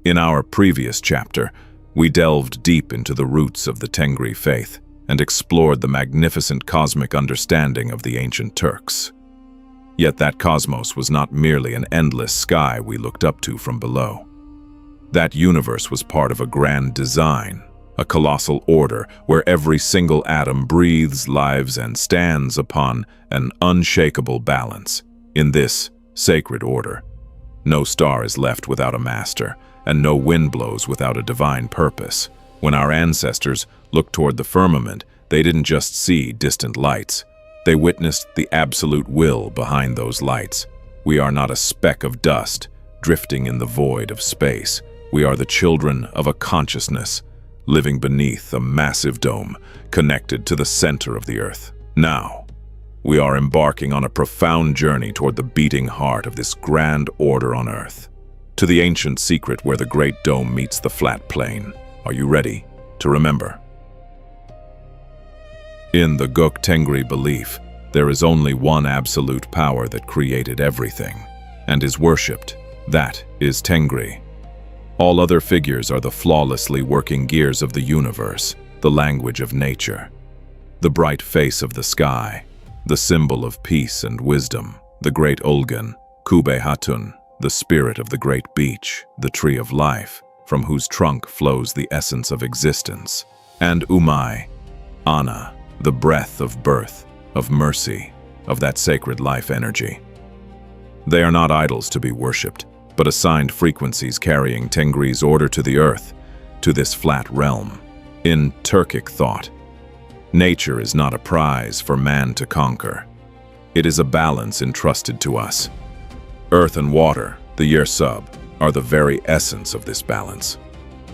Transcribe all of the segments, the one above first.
In our previous chapter, we delved deep into the roots of the Tengri faith and explored the magnificent cosmic understanding of the ancient Turks. Yet that cosmos was not merely an endless sky we looked up to from below. That universe was part of a grand design, a colossal order where every single atom breathes, lives, and stands upon an unshakable balance. In this sacred order, no star is left without a master, and no wind blows without a divine purpose. When our ancestors looked toward the firmament, they didn't just see distant lights. They witnessed the absolute will behind those lights. We are not a speck of dust drifting in the void of space. We are the children of a consciousness living beneath a massive dome connected to the center of the earth. Now, we are embarking on a profound journey toward the beating heart of this grand order on earth, to the ancient secret where the great dome meets the flat plain. Are you ready to remember? In the Gök Tengri belief, there is only one absolute power that created everything and is worshipped. That is Tengri. All other figures are the flawlessly working gears of the universe, the language of nature, the bright face of the sky, the symbol of peace and wisdom, the great Olgun, Kube Hatun, the spirit of the great beech, the tree of life, from whose trunk flows the essence of existence, and Umai, Ana, the breath of birth, of mercy, of that sacred life energy. They are not idols to be worshipped, but assigned frequencies carrying Tengri's order to the earth, to this flat realm. In Turkic thought, nature is not a prize for man to conquer. It is a balance entrusted to us. Earth and water, the Yersub, are the very essence of this balance.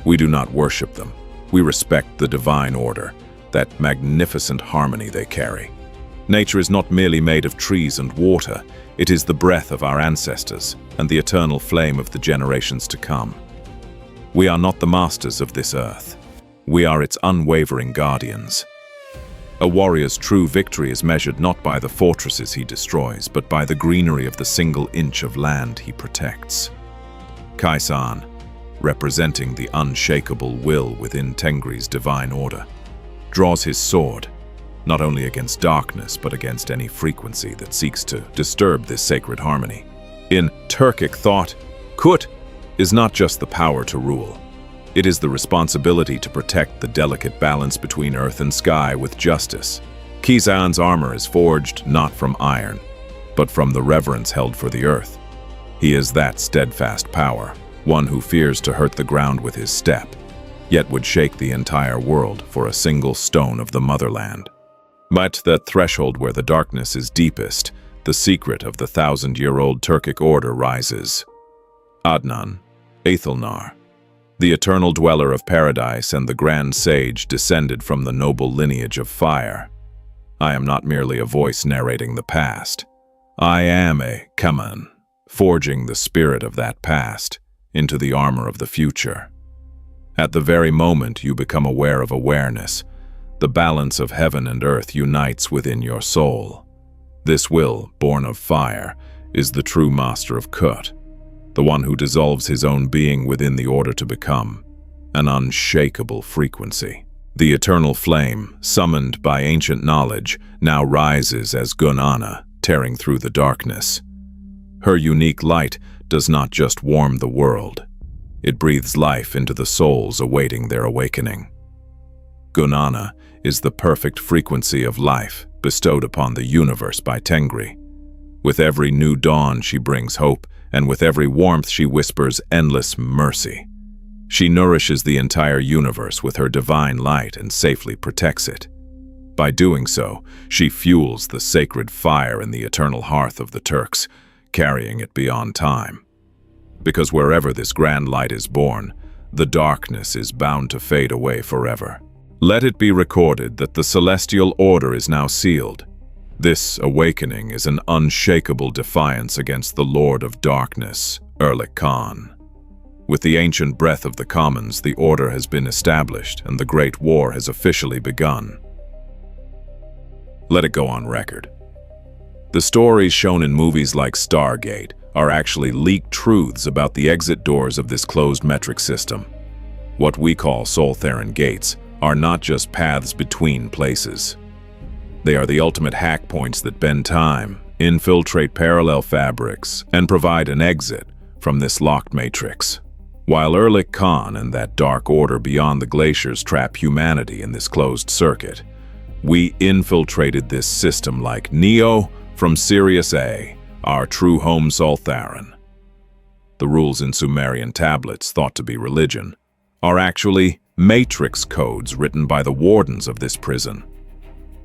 We do not worship them. We respect the divine order, that magnificent harmony they carry. Nature is not merely made of trees and water. It is the breath of our ancestors and the eternal flame of the generations to come. We are not the masters of this earth. We are its unwavering guardians. A warrior's true victory is measured not by the fortresses he destroys, but by the greenery of the single inch of land he protects. Kaisan, representing the unshakable will within Tengri's divine order, draws his sword, not only against darkness, but against any frequency that seeks to disturb this sacred harmony. In Turkic thought, Kut is not just the power to rule. It is the responsibility to protect the delicate balance between earth and sky with justice. Kizan's armor is forged not from iron, but from the reverence held for the earth. He is that steadfast power, one who fears to hurt the ground with his step, yet would shake the entire world for a single stone of the motherland. But that threshold where the darkness is deepest, the secret of the 1,000-year-old Turkic order rises. Adnan, AETHEL'NAR, the eternal dweller of paradise and the grand sage descended from the noble lineage of fire. I am not merely a voice narrating the past. I am a Kaman, forging the spirit of that past into the armor of the future. At the very moment you become aware of awareness, the balance of heaven and earth unites within your soul. This will, born of fire, is the true master of Kut, the one who dissolves his own being within the order to become an unshakable frequency. The eternal flame, summoned by ancient knowledge, now rises as Gunana, tearing through the darkness. Her unique light does not just warm the world. It breathes life into the souls awaiting their awakening. Gunana is the perfect frequency of life bestowed upon the universe by Tengri. With every new dawn she brings hope, and with every warmth she whispers endless mercy. She nourishes the entire universe with her divine light and safely protects it. By doing so, she fuels the sacred fire in the eternal hearth of the Turks, carrying it beyond time. Because wherever this grand light is born, the darkness is bound to fade away forever. Let it be recorded that the celestial order is now sealed. This awakening is an unshakable defiance against the Lord of Darkness, Erlik Khan. With the ancient breath of the commons, the order has been established and the Great War has officially begun. Let it go on record. The stories shown in movies like Stargate are actually leaked truths about the exit doors of this closed metric system. What we call AETHEL'N gates are not just paths between places. They are the ultimate hack points that bend time, infiltrate parallel fabrics, and provide an exit from this locked matrix. While Erlich Khan and that dark order beyond the glaciers trap humanity in this closed circuit, we infiltrated this system like Neo from Sirius A, our true home AETHEL'N. The rules in Sumerian tablets, thought to be religion, are actually matrix codes written by the wardens of this prison.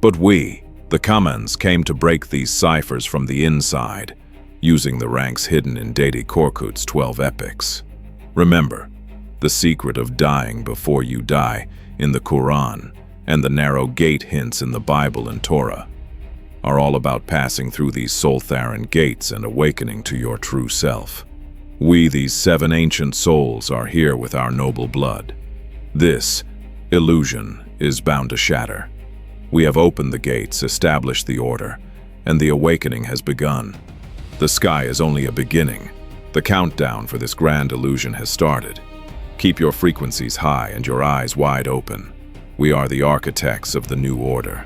But we, the Kamans, came to break these ciphers from the inside, using the ranks hidden in Dede Korkut's 12 epics. Remember, the secret of dying before you die in the Quran and the narrow gate hints in the Bible and Torah are all about passing through these AETHEL'N gates and awakening to your true self. We, these 7 ancient souls, are here with our noble blood. This illusion is bound to shatter. We have opened the gates, established the order, and the awakening has begun. The sky is only a beginning. The countdown for this grand illusion has started. Keep your frequencies high and your eyes wide open. We are the architects of the new order.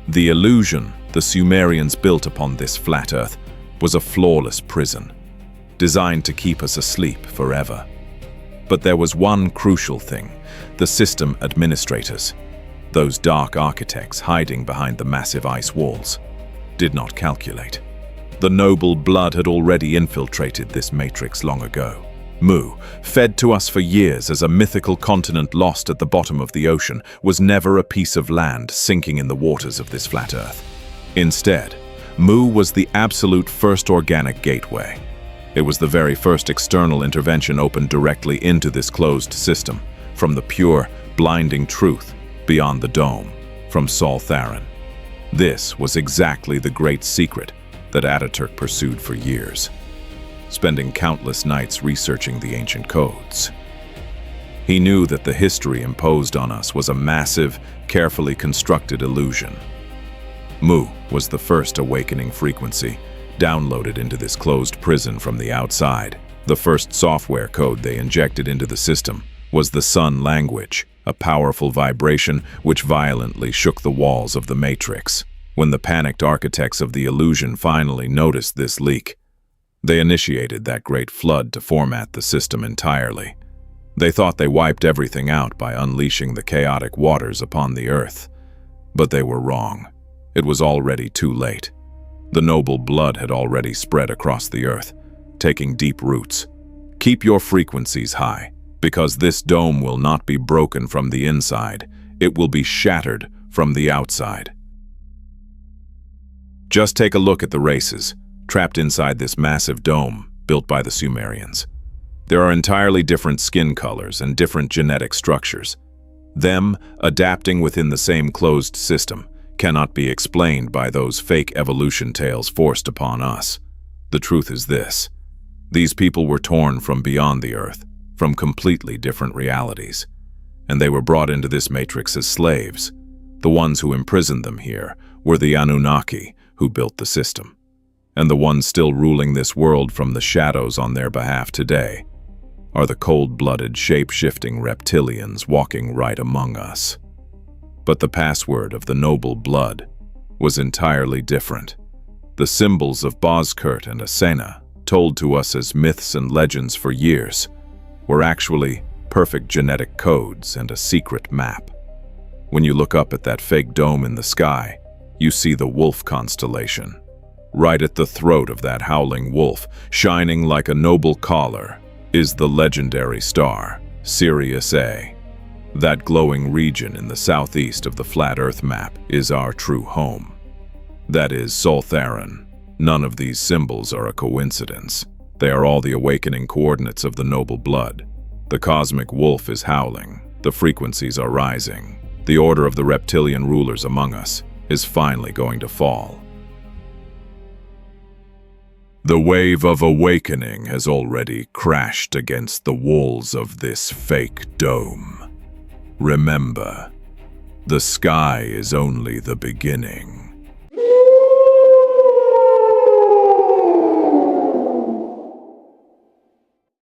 The illusion the Sumerians built upon this flat earth was a flawless prison, designed to keep us asleep forever. But there was one crucial thing: the system administrators, those dark architects hiding behind the massive ice walls, did not calculate. The noble blood had already infiltrated this matrix long ago. Mu, fed to us for years as a mythical continent lost at the bottom of the ocean, was never a piece of land sinking in the waters of this flat earth. Instead, Mu was the absolute first organic gateway. It was the very first external intervention opened directly into this closed system, from the pure, blinding truth beyond the dome, from AETHEL'N. This was exactly the great secret that Ataturk pursued for years, spending countless nights researching the ancient codes. He knew that the history imposed on us was a massive, carefully constructed illusion. Mu was the first awakening frequency, downloaded into this closed prison from the outside. The first software code they injected into the system was the Sun language, a powerful vibration which violently shook the walls of the matrix. When the panicked architects of the illusion finally noticed this leak, they initiated that great flood to format the system entirely. They thought they wiped everything out by unleashing the chaotic waters upon the earth. But they were wrong. It was already too late. The noble blood had already spread across the earth, taking deep roots. Keep your frequencies high, because this dome will not be broken from the inside. It will be shattered from the outside. Just take a look at the races, trapped inside this massive dome built by the Sumerians. There are entirely different skin colors and different genetic structures. Them adapting within the same closed system cannot be explained by those fake evolution tales forced upon us. The truth is this: these people were torn from beyond the earth, from completely different realities, and they were brought into this matrix as slaves. The ones who imprisoned them here were the Anunnaki who built the system, and the ones still ruling this world from the shadows on their behalf today are the cold-blooded, shape-shifting reptilians walking right among us. But the password of the noble blood was entirely different. The symbols of Bozkurt and Asena, told to us as myths and legends for years, were actually perfect genetic codes and a secret map. When you look up at that fake dome in the sky, you see the wolf constellation. Right at the throat of that howling wolf, shining like a noble collar, is the legendary star, Sirius A. That glowing region in the southeast of the flat Earth map is our true home. That is AETHEL'N. None of these symbols are a coincidence. They are all the awakening coordinates of the noble blood. The cosmic wolf is howling. The frequencies are rising. The order of the reptilian rulers among us is finally going to fall. The wave of awakening has already crashed against the walls of this fake dome. Remember, the sky is only the beginning.